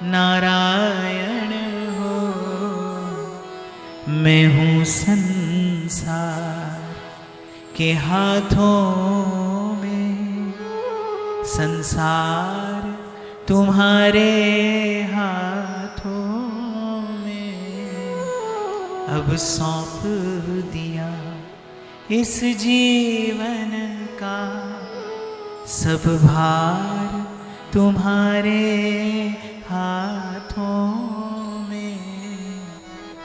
नारायण हो। मैं हूँ संसार के हाथों में, संसार तुम्हारे हाथों में। अब सौंप दिया इस जीवन का सब भार तुम्हारे हाथों में,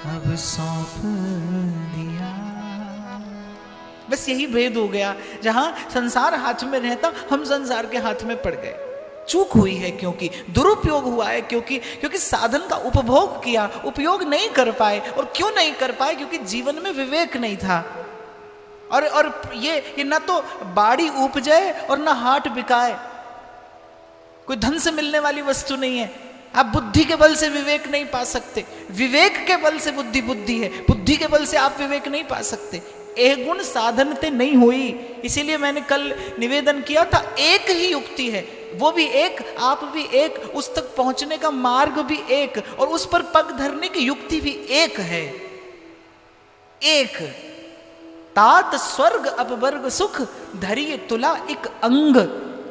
अब सौंप दिया। बस यही भेद हो गया। जहां संसार हाथ में रहता, हम संसार के हाथ में पड़ गए। चूक हुई है क्योंकि, दुरुपयोग हुआ है क्योंकि साधन का उपभोग किया, उपयोग नहीं कर पाए। और क्यों नहीं कर पाए? क्योंकि जीवन में विवेक नहीं था। और ये ना तो बाड़ी उपजे और ना हाट बिकाए। कोई धन से मिलने वाली वस्तु नहीं है। आप बुद्धि के बल से विवेक नहीं पा सकते। विवेक के बल से बुद्धि है। बुद्धि के बल से आप विवेक नहीं पा सकते। एक गुण साधन ते नहीं हुई। इसीलिए मैंने कल निवेदन किया था, एक ही युक्ति है, वो भी एक, आप भी एक, उस तक पहुंचने का मार्ग भी एक, और उस पर पग धरने की युक्ति भी एक है। एक तात स्वर्ग अपवर्ग सुख, धरिए तुला एक अंग,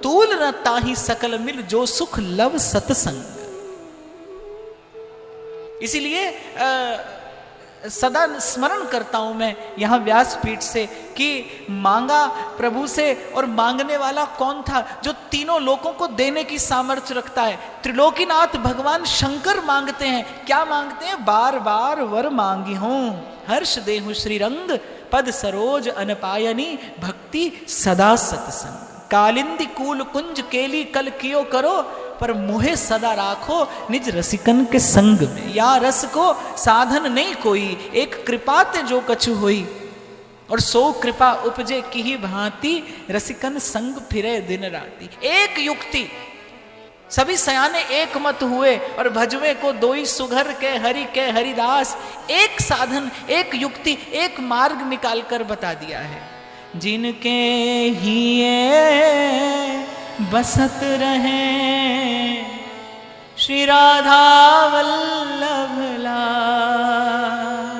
तूल न ताही सकल मिल, जो सुख लव सतसंग। इसीलिए सदा स्मरण करता हूं मैं यहां व्यासपीठ से कि मांगा प्रभु से, और मांगने वाला कौन था? जो तीनों लोकों को देने की सामर्थ्य रखता है। त्रिलोकीनाथ भगवान शंकर मांगते हैं। क्या मांगते हैं? बार बार वर मांगी हूं, हर्ष देहु श्रीरंग, पद सरोज अनपायनी, भक्ति सदा सतसंग। कालिंदी कूल कुंज केली कल कियो करो, पर मोहे सदा राखो निज रसिकन के संग में। या रस को साधन नहीं कोई, एक कृपा ते जो कछु होई, और सो कृपा उपजे की ही भांति, रसिकन संग फिरे दिन राती। एक युक्ति, सभी सयाने एक मत हुए, और भजवे को दोई सुघर के हरि के हरिदास। एक साधन, एक युक्ति, एक मार्ग निकाल कर बता दिया है। जिनके हिये बसत रहे श्री राधा वल्लभ लाल,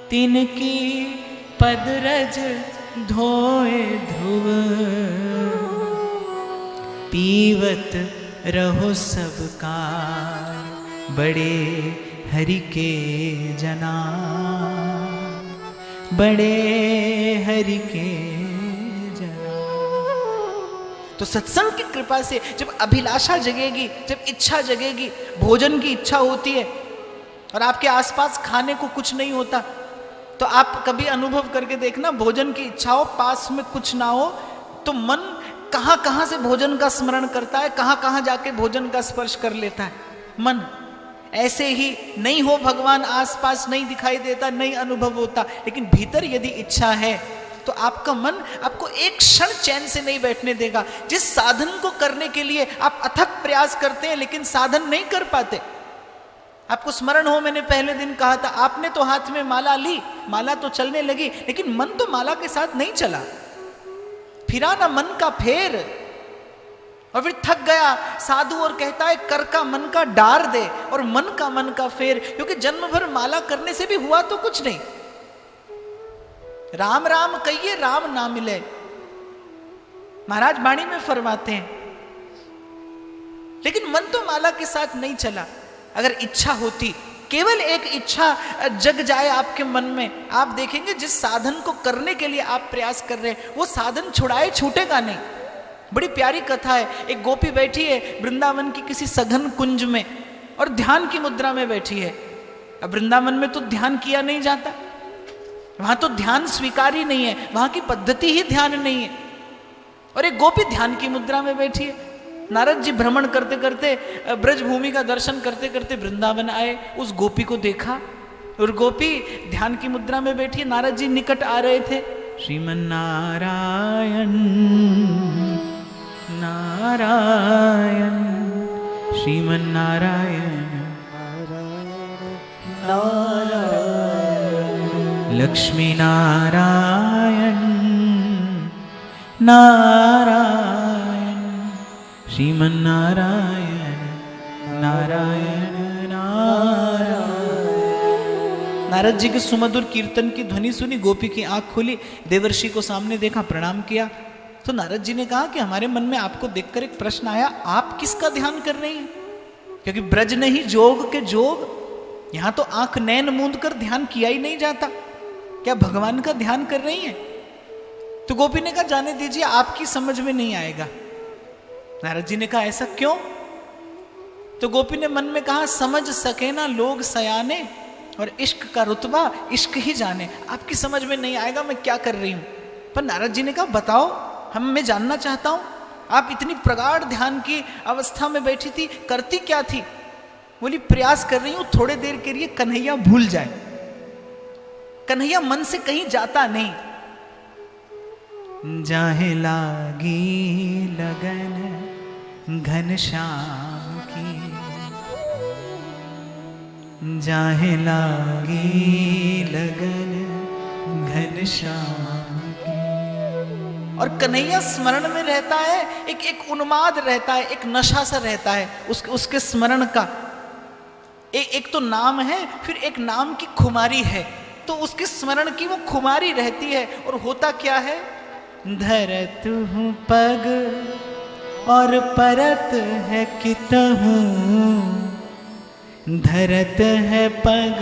तिनकी पदरज धोए ध्रुव, पीवत रहो सबका बड़े हरि के जना, बड़े हरि के जना। तो सत्संग की कृपा से जब अभिलाषा जगेगी, जब इच्छा जगेगी, भोजन की इच्छा होती है और आपके आसपास खाने को कुछ नहीं होता, तो आप कभी अनुभव करके देखना, भोजन की इच्छा हो, पास में कुछ ना हो, तो मन कहां कहां से भोजन का स्मरण करता है, कहां कहां जाके भोजन का स्पर्श कर लेता है मन। ऐसे ही नहीं हो, भगवान आसपास नहीं दिखाई देता, नहीं अनुभव होता, लेकिन भीतर यदि इच्छा है तो आपका मन आपको एक क्षण चैन से नहीं बैठने देगा। जिस साधन को करने के लिए आप अथक प्रयास करते हैं लेकिन साधन नहीं कर पाते। आपको स्मरण हो, मैंने पहले दिन कहा था, आपने तो हाथ में माला ली, माला तो चलने लगी, लेकिन मन तो माला के साथ नहीं चला। फिरा ना मन का फेर, और फिर थक गया साधु और कहता है कर का मन का डार दे, और मन का फेर, क्योंकि जन्म भर माला करने से भी हुआ तो कुछ नहीं। राम राम कहिए राम ना मिले, महाराज वाणी में फरमाते हैं, लेकिन मन तो माला के साथ नहीं चला। अगर इच्छा होती, केवल एक इच्छा जग जाए आपके मन में, आप देखेंगे जिस साधन को करने के लिए आप प्रयास कर रहे हैं वो साधन छुड़ाए छूटेगा नहीं। बड़ी प्यारी कथा है। एक गोपी बैठी है वृंदावन की किसी सघन कुंज में और ध्यान की मुद्रा में बैठी है। अब वृंदावन में तो ध्यान किया नहीं जाता, वहां तो ध्यान स्वीकार ही नहीं है, वहां की पद्धति ही ध्यान नहीं है। और एक गोपी ध्यान की मुद्रा में बैठी है। नारद जी भ्रमण करते करते, ब्रज भूमि का दर्शन करते करते वृंदावन आए, उस गोपी को देखा और गोपी ध्यान की मुद्रा में बैठी है। नारद जी निकट आ रहे थे। श्रीमन नारायण नारायण श्रीमन नारायण नारायण लक्ष्मी नारायण नारायण श्रीमन नारायण नारायण नारायण। नारद जी के सुमधुर कीर्तन की ध्वनि सुनी, गोपी की आंख खुली, देवर्षि को सामने देखा, प्रणाम किया। तो नारद जी ने कहा कि हमारे मन में आपको देखकर एक प्रश्न आया, आप किसका ध्यान कर रही हैं? क्योंकि ब्रज नहीं जोग के जोग, यहां तो आंख नैन मूंद कर ध्यान किया ही नहीं जाता, क्या भगवान का ध्यान कर रही हैं? तो गोपी ने कहा जाने दीजिए, आपकी समझ में नहीं आएगा। नारद जी ने कहा ऐसा क्यों? तो गोपी ने मन में कहा, समझ सके ना लोग सयाने, और इश्क का रुतबा इश्क ही जाने। आपकी समझ में नहीं आएगा मैं क्या कर रही हूं। पर नारद जी ने कहा बताओ, मैं जानना चाहता हूं, आप इतनी प्रगाढ़ ध्यान की अवस्था में बैठी थी, करती क्या थी? बोली प्रयास कर रही हूं थोड़े देर के लिए कन्हैया भूल जाए। कन्हैया मन से कहीं जाता नहीं। जाहे लागी लगन घनश्याम की, जाहे लागी लगन घनश्याम की। और कन्हैया स्मरण में रहता है, एक उन्माद रहता है, एक नशा सा रहता है उसके स्मरण का। एक तो नाम है, फिर एक नाम की खुमारी है, तो उसके स्मरण की वो खुमारी रहती है। और होता क्या है, धरत हूँ पग और परत है कितहूँ, धरत है पग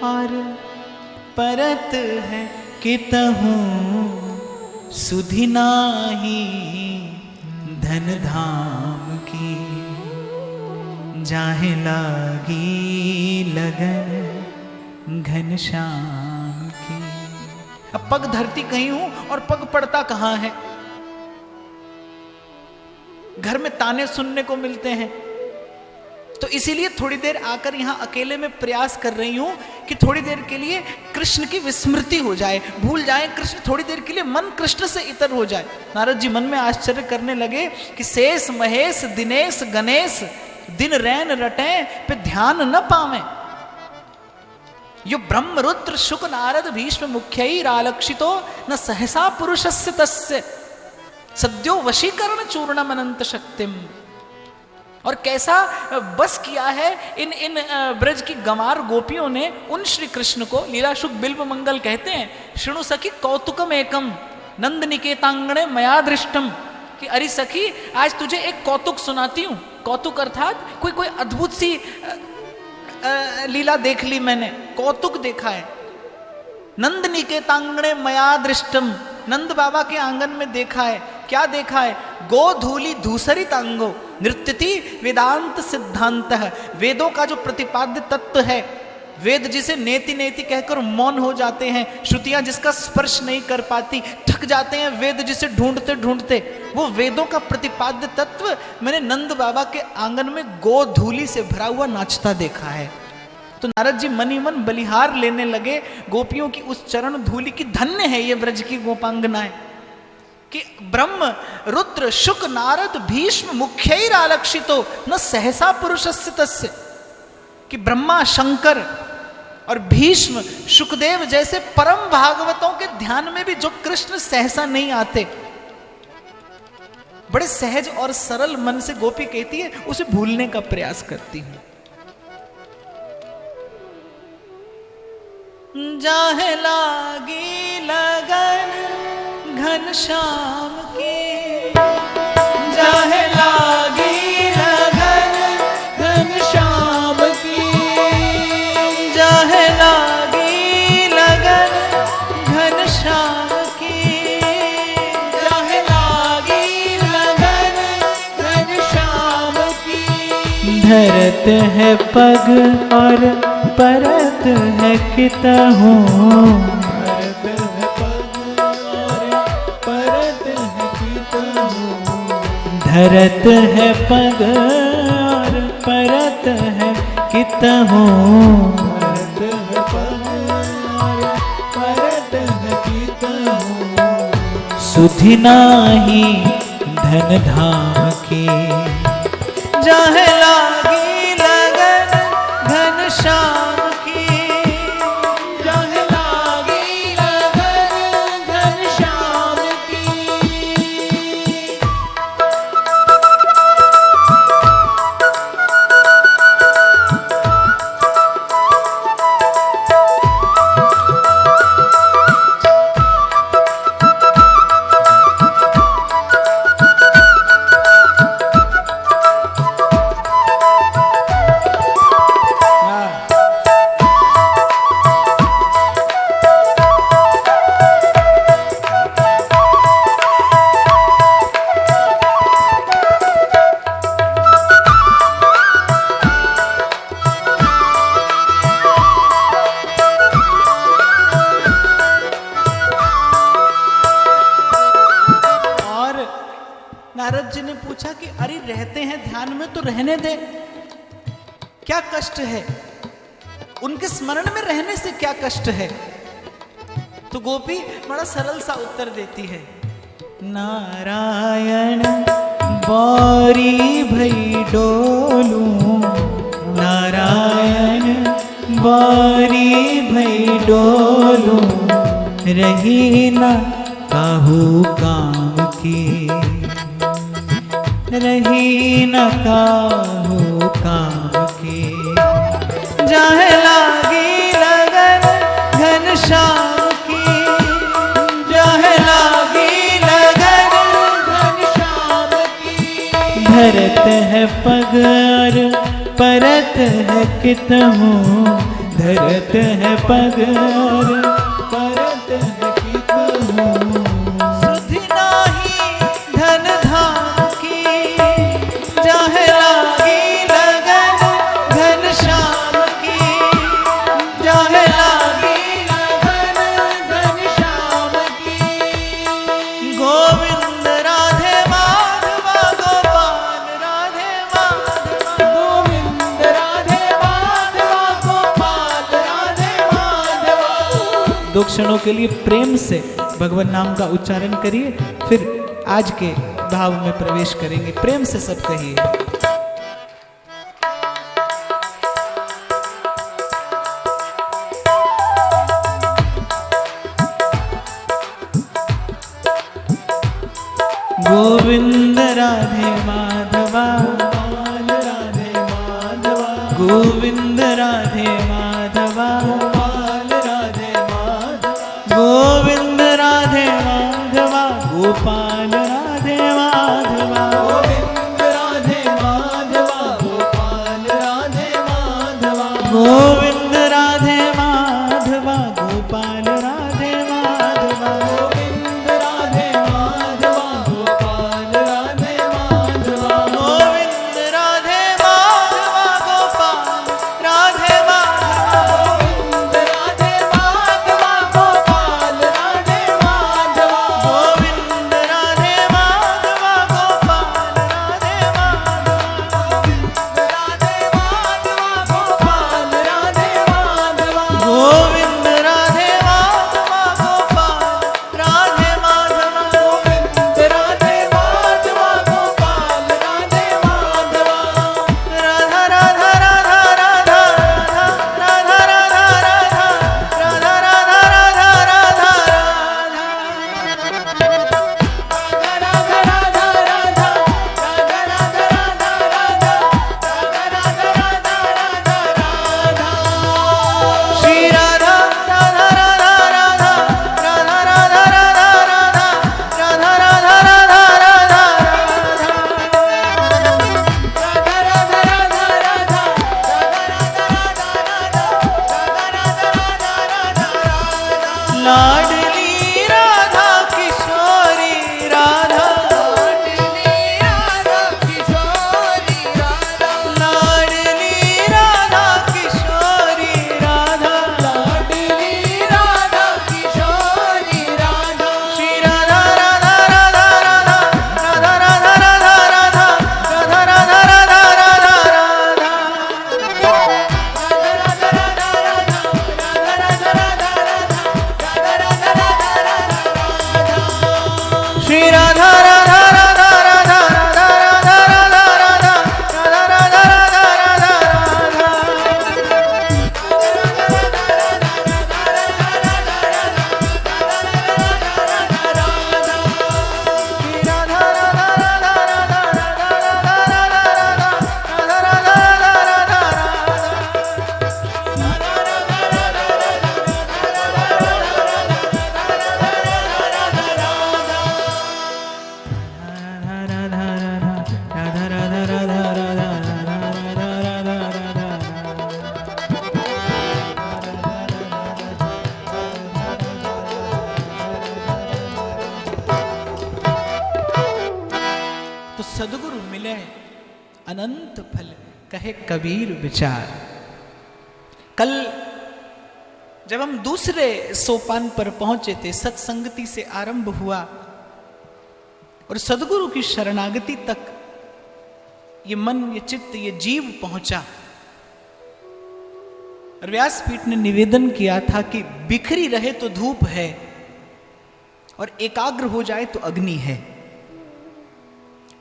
और परत है कितहूँ, सुधि नाही धन धाम की, जाहे लागी लगन घनश्याम की। अब पग धरती कहीं हूं और पग पड़ता कहां है? घर में ताने सुनने को मिलते हैं, तो इसीलिए थोड़ी देर आकर यहां अकेले में प्रयास कर रही हूं कि थोड़ी देर के लिए कृष्ण की विस्मृति हो जाए, भूल जाए कृष्ण, थोड़ी देर के लिए मन कृष्ण से इतर हो जाए। नारद जी मन में आश्चर्य करने लगे कि शेष महेश दिनेश गणेश दिन रैन रटे पे ध्यान न पावे, यो ब्रह्म रुद्र शुक नारद भीष्म मुख्यैरालक्षितो न सहसा पुरुषस्य तस्य सद्यो वशीकरण चूर्णम अनंत शक्तिम। और कैसा बस किया है इन ब्रज की गंवार गोपियों ने उन श्री कृष्ण को। लीलाशुक बिल्व मंगल कहते हैं, शृणु सखी कौतुकम एकम नंद निकेतांगणे मया दृष्टम, कि अरे सखी आज तुझे एक कौतुक सुनाती हूं। कौतुक अर्थात कोई अद्भुत सी लीला देख ली मैंने, कौतुक देखा है। नंद निकेतांगणे मया दृष्टम, नंद बाबा के आंगन में देखा है। क्या देखा है? गोधूली धूसरित अंगो नृत्यति वेदांत सिद्धांत। वेदों का जो प्रतिपाद्य तत्व है, वेद जिसे नेति नेति कहकर मौन हो जाते हैं, श्रुतियां जिसका स्पर्श नहीं कर पाती, थक जाते हैं वेद जिसे ढूंढते ढूंढते, वो वेदों का प्रतिपाद्य तत्व मैंने नंद बाबा के आंगन में गोधूली से भरा हुआ नाचता देखा है। तो नारद जी मन ही मन बलिहार लेने लगे गोपियों की उस चरण धूलि की। धन्य है ये ब्रज की गोपांगनाएं कि ब्रह्म रुद्र शुक नारद भीष्म मुख्यैरालक्षितो न सहसा पुरुषस्य तस्य, कि ब्रह्मा शंकर और भीष्म शुकदेव जैसे परम भागवतों के ध्यान में भी जो कृष्ण सहसा नहीं आते। बड़े सहज और सरल मन से गोपी कहती है उसे भूलने का प्रयास करती हूं। जाहे लागी लगन घनश्याम की, जाहे लागी लगन घनश्याम की, जाहे लागी लगन घनश्याम की, जाहे लागी लगन घनश्याम की। धरत है पग और परत है कितहूँ, धरत है पग और परत है कितहूँ, धरत है पग और परत है कितहूँ, धरत है पग और परत है कितहूँ, सुधि नाही धन धाम की, जाहे लागी लगन घनश्याम की, जाहे लागी लगन घनश्याम की। में तो रहने दे, क्या कष्ट है, उनके स्मरण में रहने से क्या कष्ट है। तो गोपी बड़ा सरल सा उत्तर देती है, नारायण बारी भई डोलू, नारायण बारी भई डोलू, रही न काहू काम की, रही न काहू काम की, जाहे लागी लगन घनश्याम की, जाहे लागी लगन घनश्याम की, धरत है पग और परत है कितहु, धरत है पग और परत है कितहु, सुधि नाही धन धाम की, जाहे लागी लगन घनश्याम की, जाहे लागी लगन घनश्याम की, गोविंद राधे माधवा गोपाल राधे माधवा, गोविंद राधे माधवा गोपाल राधे माधवा। 2 क्षणों के लिए प्रेम से भगवान नाम का उच्चारण करिए, फिर आज के भाव में प्रवेश करेंगे। प्रेम से सब कहिए, गोविंद राधे माधवा राधे माधवा, गोविंद राधे माधवा राधे माधवा, गोविंद राधे माधवा गोपाल राधे माधवा, गोविंद राधे माधवा गोपाल राधे माधवा, गोविंद राधे माधवा गोपाल राधे माधवा, गोविंद राधे माधवा गोपाल राधे माधवा, गोविंद राधे माधवा गोपाल राधे माधवा, गोविंद राधे माधवा गोपाल राधे माधवा, गोविंद राधे माधवा गोपाल राधे माधवा, गोविंद राधे माधवा गोपाल राधे माधवा, गोविंद राधे माधवा गोपाल राधे माधवा, गोविंद राधे माधवा गोपाल राधे माधवा, राधा राधा राधा राधा राधा राधा राधा राधा राधा राधा राधा श्री राधा राधा राधा राधा राधा राधा राधा राधा राधा राधा राधा राधा लाडली राधा किशोरी राधा, लाडली राधा किशोरी राधा, लाडली राधा किशोरी राधा, लाडली राधा किशोरी राधा, श्री राधा राधा राधा राधा राधा राधा राधा राधा राधा राधा राधा राधा श्री राधा राधा राधा राधा राधा राधा राधा राधा राधा राधा राधा तो सदगुरु मिले अनंत फल, कहे कबीर विचार। कल जब हम दूसरे सोपान पर पहुंचे थे, सत्संगति से आरंभ हुआ और सदगुरु की शरणागति तक ये मन, ये चित्त, ये जीव पहुंचा। और व्यासपीठ ने निवेदन किया था कि बिखरी रहे तो धूप है और एकाग्र हो जाए तो अग्नि है।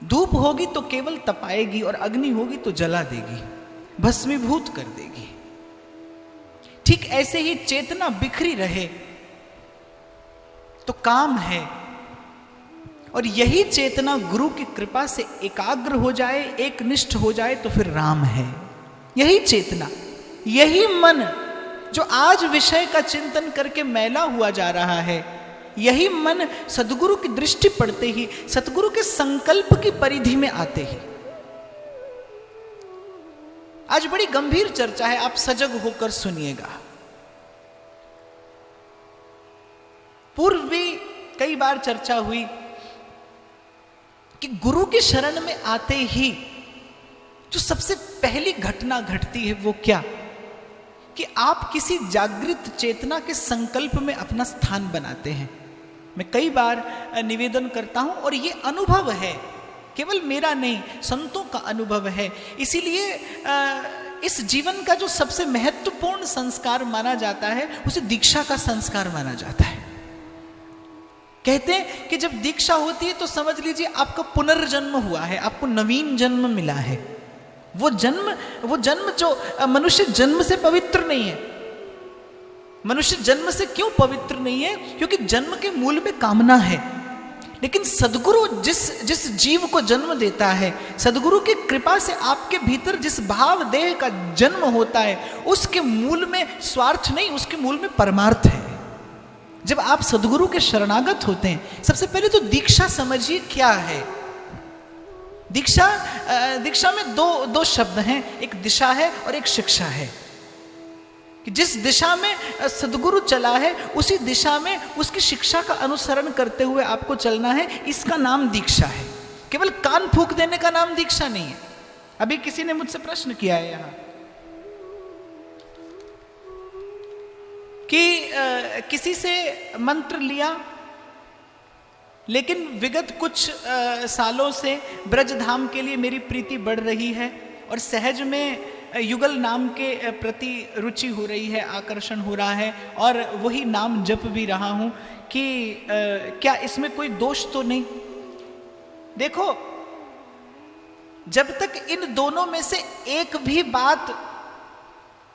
धूप होगी तो केवल तपाएगी और अग्नि होगी तो जला देगी, भस्मीभूत कर देगी। ठीक ऐसे ही चेतना बिखरी रहे तो काम है, और यही चेतना गुरु की कृपा से एकाग्र हो जाए, एकनिष्ठ हो जाए तो फिर राम है। यही चेतना, यही मन जो आज विषय का चिंतन करके मैला हुआ जा रहा है, यही मन सद्गुरु की दृष्टि पड़ते ही, सद्गुरु के संकल्प की परिधि में आते ही। आज बड़ी गंभीर चर्चा है, आप सजग होकर सुनिएगा। पूर्व भी कई बार चर्चा हुई कि गुरु के शरण में आते ही जो सबसे पहली घटना घटती है वो क्या, कि आप किसी जागृत चेतना के संकल्प में अपना स्थान बनाते हैं। मैं कई बार निवेदन करता हूं और ये अनुभव है, केवल मेरा नहीं, संतों का अनुभव है। इसीलिए इस जीवन का जो सबसे महत्वपूर्ण संस्कार माना जाता है उसे दीक्षा का संस्कार माना जाता है। कहते हैं कि जब दीक्षा होती है तो समझ लीजिए आपका पुनर्जन्म हुआ है, आपको नवीन जन्म मिला है। वो जन्म जो मनुष्य जन्म से पवित्र नहीं है। मनुष्य जन्म से क्यों पवित्र नहीं है? क्योंकि जन्म के मूल में कामना है। लेकिन सद्गुरु जिस जीव को जन्म देता है, सद्गुरु की कृपा से आपके भीतर जिस भाव देह का जन्म होता है, उसके मूल में स्वार्थ नहीं, उसके मूल में परमार्थ है। जब आप सद्गुरु के शरणागत होते हैं, सबसे पहले तो दीक्षा समझिए क्या है। दीक्षा में दो शब्द हैं, एक दिशा है और एक शिक्षा है। कि जिस दिशा में सद्गुरु चला है उसी दिशा में उसकी शिक्षा का अनुसरण करते हुए आपको चलना है, इसका नाम दीक्षा है। केवल कान फूंक देने का नाम दीक्षा नहीं है। अभी किसी ने मुझसे प्रश्न किया है यहां कि किसी से मंत्र लिया, लेकिन विगत कुछ सालों से ब्रजधाम के लिए मेरी प्रीति बढ़ रही है और सहज में युगल नाम के प्रति रुचि हो रही है, आकर्षण हो रहा है और वही नाम जप भी रहा हूं, कि क्या इसमें कोई दोष तो नहीं? देखो, जब तक इन दोनों में से एक भी बात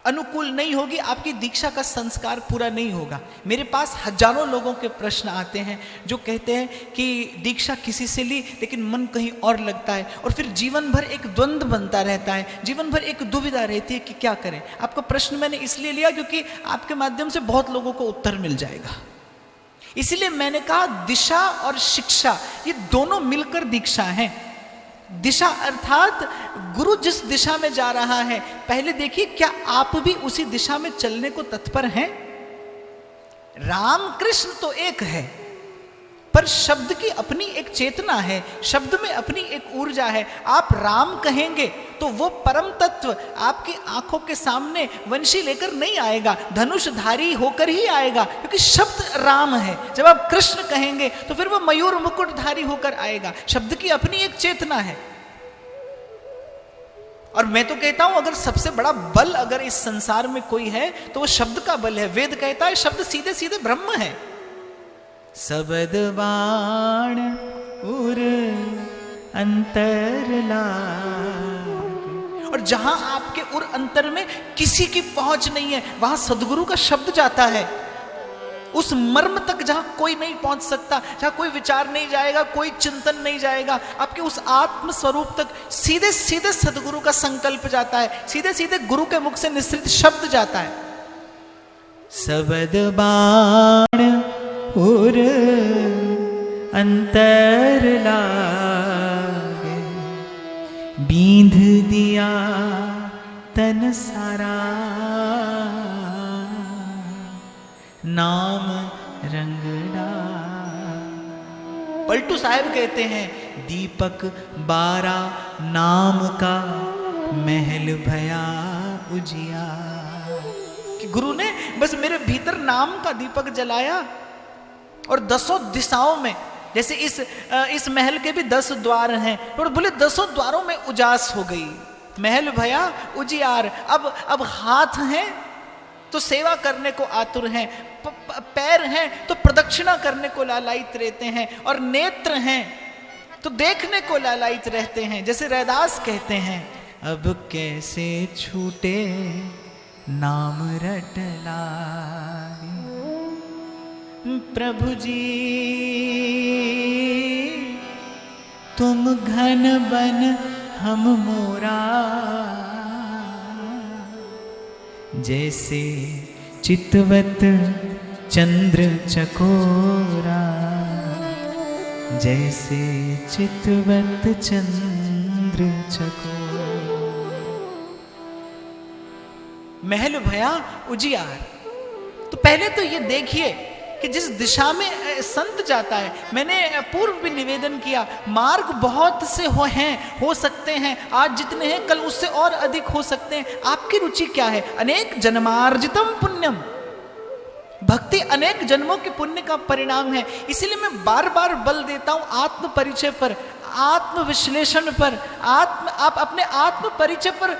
अनुकूल नहीं होगी, आपकी दीक्षा का संस्कार पूरा नहीं होगा। मेरे पास हजारों लोगों के प्रश्न आते हैं जो कहते हैं कि दीक्षा किसी से ली लेकिन मन कहीं और लगता है, और फिर जीवन भर एक द्वंद्व बनता रहता है, जीवन भर एक दुविधा रहती है कि क्या करें। आपका प्रश्न मैंने इसलिए लिया क्योंकि आपके माध्यम से बहुत लोगों को उत्तर मिल जाएगा। इसीलिए मैंने कहा दिशा और शिक्षा ये दोनों मिलकर दीक्षा है। दिशा अर्थात गुरु जिस दिशा में जा रहा है, पहले देखिए क्या आप भी उसी दिशा में चलने को तत्पर हैं? राम कृष्ण तो एक है, पर शब्द की अपनी एक चेतना है, शब्द में अपनी एक ऊर्जा है। आप राम कहेंगे तो वो परम तत्व आपकी आंखों के सामने वंशी लेकर नहीं आएगा, धनुषधारी होकर ही आएगा, क्योंकि शब्द राम है। जब आप कृष्ण कहेंगे तो फिर वो मयूर मुकुटधारी होकर आएगा। शब्द की अपनी एक चेतना है। और मैं तो कहता हूं अगर सबसे बड़ा बल अगर इस संसार में कोई है तो वो शब्द का बल है। वेद कहता है शब्द सीधे सीधे ब्रह्म है। शब्द बाण उर अंतर लागे, और जहां आपके उर अंतर में किसी की पहुंच नहीं है, वहां सद्गुरु का शब्द जाता है। उस मर्म तक जहां कोई नहीं पहुंच सकता, जहां कोई विचार नहीं जाएगा, कोई चिंतन नहीं जाएगा, आपके उस आत्म स्वरूप तक सीधे सीधे सद्गुरु का संकल्प जाता है, सीधे सीधे गुरु के मुख से निश्रित शब्द जाता है। शब्द बाण उर अंतर लागे, बींध दिया तन सारा, नाम रंगड़ा। पलटू साहब कहते हैं दीपक बारा नाम का महल भया उजिया, कि गुरु ने बस मेरे भीतर नाम का दीपक जलाया और 10 दिशाओं में जैसे इस महल के भी 10 द्वार हैं, और बोले 10 द्वारों में उजास हो गई, महल भया उजियार। अब हाथ हैं तो सेवा करने को आतुर हैं, पैर हैं तो प्रदक्षिणा करने को लालायित रहते हैं, और नेत्र हैं तो देखने को लालायित रहते हैं। जैसे रैदास कहते हैं, अब कैसे छूटे नाम रटलाए प्रभु जी, तुम घन बन हम मोरा, जैसे चितवत चंद्र चकोरा, जैसे चितवत चंद्र चकोरा। महल भया उजियार। तो पहले तो ये देखिए कि जिस दिशा में संत जाता है, मैंने पूर्व भी निवेदन किया, मार्ग बहुत से हो सकते हैं, आज जितने हैं कल उससे और अधिक हो सकते हैं। आपकी रुचि क्या है? अनेक जन्मार्जितम पुण्यम, भक्ति अनेक जन्मों के पुण्य का परिणाम है। इसीलिए मैं बार बार बल देता हूं आत्म परिचय पर, आत्म विश्लेषण पर, आप अपने आत्म परिचय पर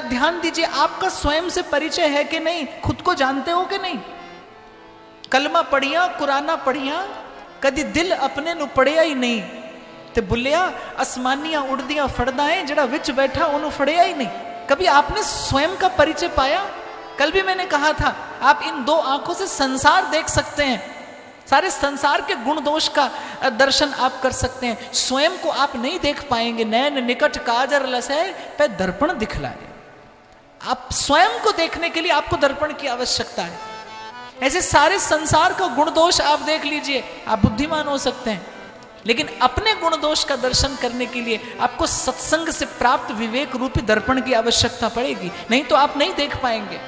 ध्यान दीजिए। आपका स्वयं से परिचय है कि नहीं? खुद को जानते हो कि नहीं? कलमा पढ़िया कुराना पढ़िया, कदी दिल अपने नु पढ़िया ही नहीं, ते बुलिया आसमानियां उड़दियां फड़दाएं, जड़ा विच बैठा उन्हों फड़िया ही नहीं। कभी आपने स्वयं का परिचय पाया? कल भी मैंने कहा था, आप इन 2 आंखों से संसार देख सकते हैं, सारे संसार के गुण दोष का दर्शन आप कर सकते हैं। स्वयं को आप नहीं देख पाएंगे। नैन निकट काजर लसै पे दर्पण दिखलाए। आप स्वयं को देखने के लिए आपको दर्पण की आवश्यकता है। ऐसे सारे संसार का गुण दोष आप देख लीजिए, आप बुद्धिमान हो सकते हैं, लेकिन अपने गुण दोष का दर्शन करने के लिए आपको सत्संग से प्राप्त विवेक रूपी दर्पण की आवश्यकता पड़ेगी, नहीं तो आप नहीं देख पाएंगे।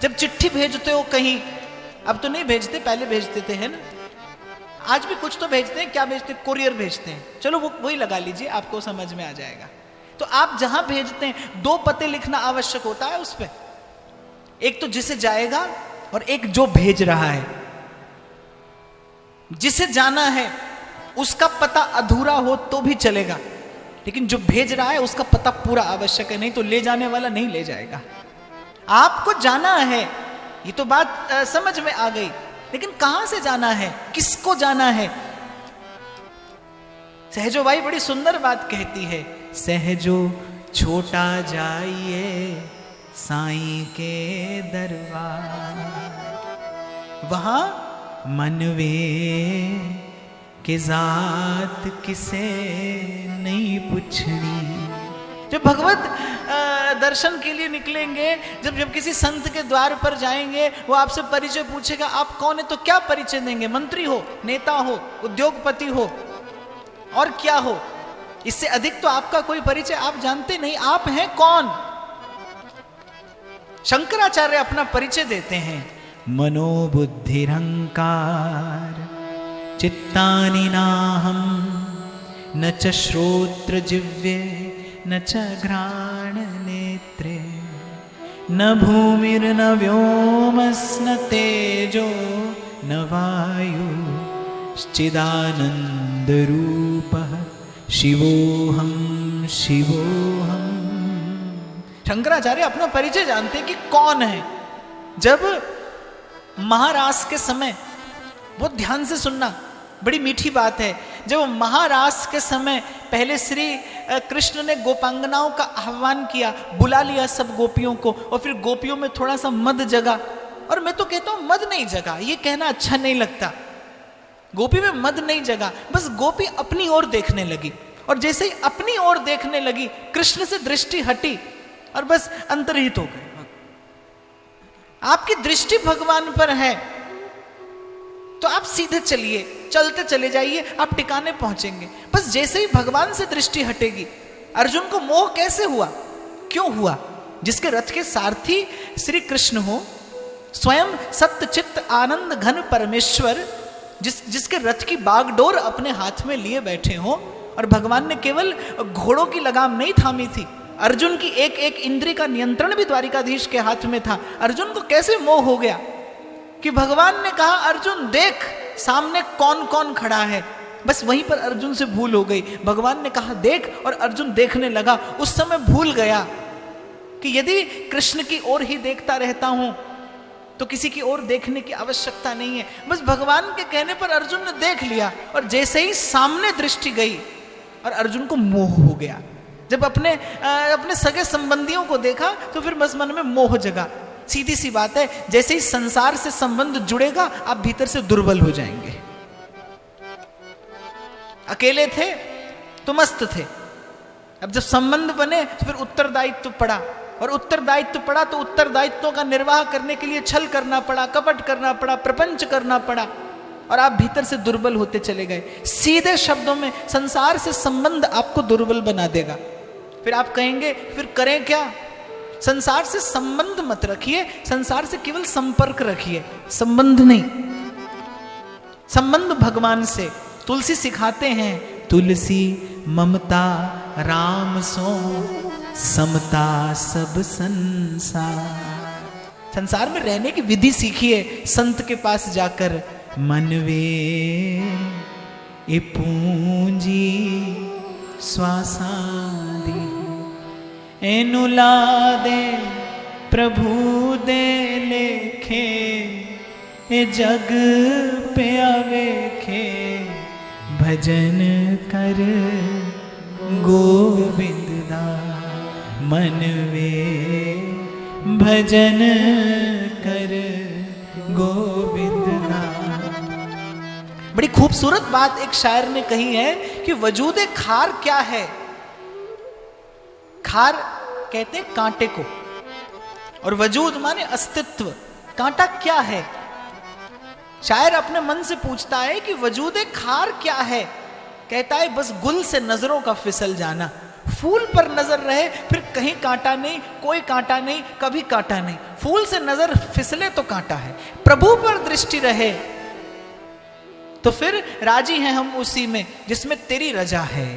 जब चिट्ठी भेजते हो कहीं, अब तो नहीं भेजते, पहले भेजते थे, है ना? आज भी कुछ तो भेजते हैं। क्या भेजते हैं? कोरियर भेजते हैं। चलो वही लगा लीजिए, आपको समझ में आ जाएगा। तो आप जहां भेजते हैं 2 पते लिखना आवश्यक होता है उस पर, एक तो जिसे जाएगा और एक जो भेज रहा है। जिसे जाना है उसका पता अधूरा हो तो भी चलेगा, लेकिन जो भेज रहा है उसका पता पूरा आवश्यक है, नहीं तो ले जाने वाला नहीं ले जाएगा। आपको जाना है, ये तो बात समझ में आ गई, लेकिन कहां से जाना है, किसको जाना है? सहजो भाई बड़ी सुंदर बात कहती है, सहजो छोटा जाइए साईं के दरबार, वहां मनवे के जात किसे नहीं पूछनी। जब भगवत दर्शन के लिए निकलेंगे, जब किसी संत के द्वार पर जाएंगे, वो आपसे परिचय पूछेगा, आप कौन है? तो क्या परिचय देंगे? मंत्री हो, नेता हो, उद्योगपति हो, और क्या हो? इससे अधिक तो आपका कोई परिचय आप जानते नहीं। आप हैं कौन? शंकराचार्य अपना परिचय देते हैं, मनोबुद्धिरहंकार चित्तानि नाहं न च श्रोत्र जिह्वे न च घ्राण नेत्रे न भूमिर्न व्योमस्न तेजो न वायु चिदानंद रूपः शिवोहम शिवोहम। शंकराचार्य अपना परिचय जानते कि कौन है। जब महारास के समय, बहुत ध्यान से सुनना, बड़ी मीठी बात है, जब महारास के समय पहले श्री कृष्ण ने गोपांगनाओं का आह्वान किया, बुला लिया सब गोपियों को, और फिर गोपियों में थोड़ा सा मद जगा। और मैं तो कहता हूं मद नहीं जगा, ये कहना अच्छा नहीं लगता, गोपी में मद नहीं जगा, बस गोपी अपनी ओर देखने लगी, और जैसे ही अपनी ओर देखने लगी कृष्ण से दृष्टि हटी और बस अंतर्हित हो गए। आपकी दृष्टि भगवान पर है तो आप सीधे चलिए, चलते चले जाइए, आप ठिकाने पहुंचेंगे। बस जैसे ही भगवान से दृष्टि हटेगी। अर्जुन को मोह कैसे हुआ, क्यों हुआ? जिसके रथ के सारथी श्री कृष्ण हो, स्वयं सत्य चित्त आनंद घन परमेश्वर, जिसके रथ की बागडोर अपने हाथ में लिए बैठे हो, और भगवान ने केवल घोड़ों की लगाम नहीं थामी थी, अर्जुन की एक एक इंद्रिय का नियंत्रण भी द्वारिकाधीश के हाथ में था। अर्जुन को कैसे मोह हो गया कि भगवान ने कहा, अर्जुन देख सामने कौन कौन खड़ा है। बस वहीं पर अर्जुन से भूल हो गई। भगवान ने कहा देख, और अर्जुन देखने लगा। उस समय भूल गया कि यदि कृष्ण की ओर ही देखता रहता हूं तो किसी की ओर देखने की आवश्यकता नहीं है। बस भगवान के कहने पर अर्जुन ने देख लिया, और जैसे ही सामने दृष्टि गई और अर्जुन को मोह हो गया। जब अपने सगे संबंधियों को देखा तो फिर बस मन में मोह जगा। सीधी सी बात है, जैसे ही संसार से संबंध जुड़ेगा आप भीतर से दुर्बल हो जाएंगे। अकेले थे तो मस्त थे, अब जब संबंध बने तो फिर उत्तरदायित्व पड़ा, और उत्तरदायित्व पड़ा तो उत्तरदायित्वों का निर्वाह करने के लिए छल करना पड़ा, कपट करना पड़ा, प्रपंच करना पड़ा, और आप भीतर से दुर्बल होते चले गए। सीधे शब्दों में संसार से संबंध आपको दुर्बल बना देगा। फिर आप कहेंगे फिर करें क्या? संसार से संबंध मत रखिए, संसार से केवल संपर्क रखिए, संबंध नहीं। संबंध भगवान से। तुलसी सिखाते हैं, तुलसी ममता राम सो समता सब संसार। संसार में रहने की विधि सीखिए संत के पास जाकर। मनवे ए पूंजी श्वासादि एनुला दे प्रभु दे लेखे ए जग पे आवेखे भजन कर गोविंद दा मनवे भजन कर गोविंद दा। बड़ी खूबसूरत बात एक शायर ने कही है कि वजूदे खार क्या है। खार कहते हैं कांटे को, और वजूद माने अस्तित्व। कांटा क्या है? शायर अपने मन से पूछता है कि वजूदे खार क्या है। कहता है बस गुल से नजरों का फिसल जाना। फूल पर नजर रहे फिर कहीं कांटा नहीं, कोई कांटा नहीं, कभी कांटा नहीं। फूल से नजर फिसले तो कांटा है। प्रभु पर दृष्टि रहे तो फिर राजी हैं हम उसी में जिसमें तेरी रजा है।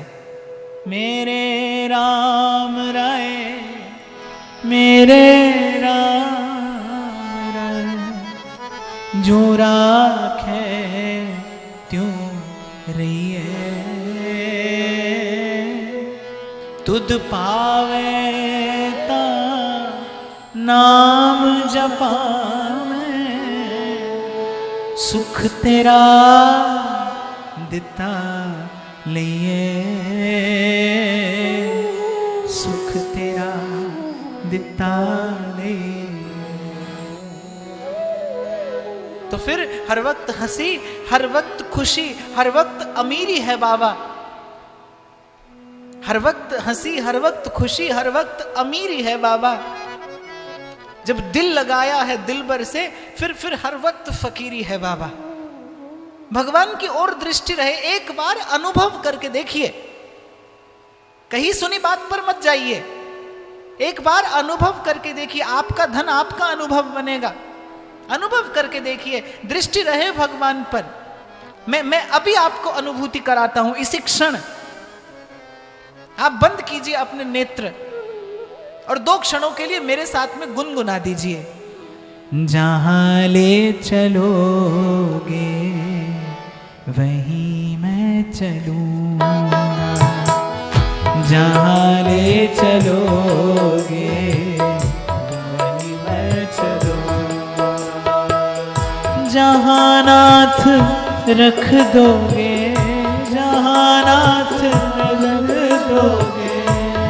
मेरे राम राय, मेरे राम राय, जो राखे त्यों रहिए। तुद पावे ता नाम जपावे, सुख तेरा दिता लिए, सुख तेरा दिता ले। तो फिर हर वक्त हंसी, हर वक्त खुशी, हर वक्त अमीरी है बाबा। हर वक्त हंसी, हर वक्त खुशी, हर वक्त अमीरी है बाबा। जब दिल लगाया है दिलबर से फिर हर वक्त फकीरी है बाबा। भगवान की ओर दृष्टि रहे, एक बार अनुभव करके देखिए। कहीं सुनी बात पर मत जाइए, एक बार अनुभव करके देखिए। आपका धन आपका अनुभव बनेगा। अनुभव करके देखिए, दृष्टि रहे भगवान पर। मैं अभी आपको अनुभूति कराता हूं इसी क्षण। आप बंद कीजिए अपने नेत्र और 2 क्षणों के लिए मेरे साथ में गुनगुना दीजिए। जहां ले चलोगे वहीं मैं चलूंगा, जहां ले चलोगे वहीं मैं चलूंगा, जहां नाथ रख दोगे, जहां नाथ रख दोगे,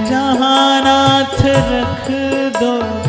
जहां नाथ रख दोगे